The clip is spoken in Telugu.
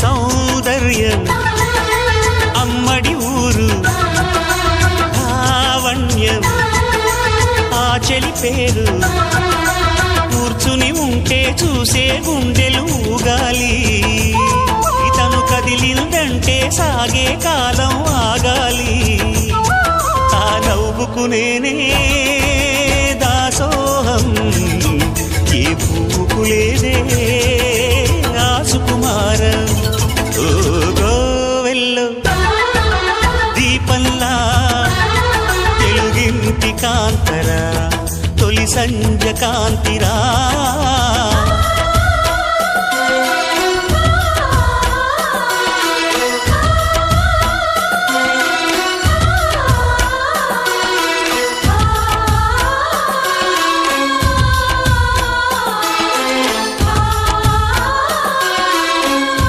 సౌందర్యం అమ్మడి ఊరు లావణ్యం ఆ చెలి పేరు కూర్చుని ఉంటే చూసే గుండెలు ఊగాలి ఇతను కదిలిందంటే సాగే కాలం ఆగాలి ఆ నవ్వుకు నేనే దాసోహం ఏ పువ్వుకు లేదే ఆ సుకుమారం ఓ గోవెల్లో దీపంలా తెలుగింటి కాంతరా తొలి సంజ కాంతిరా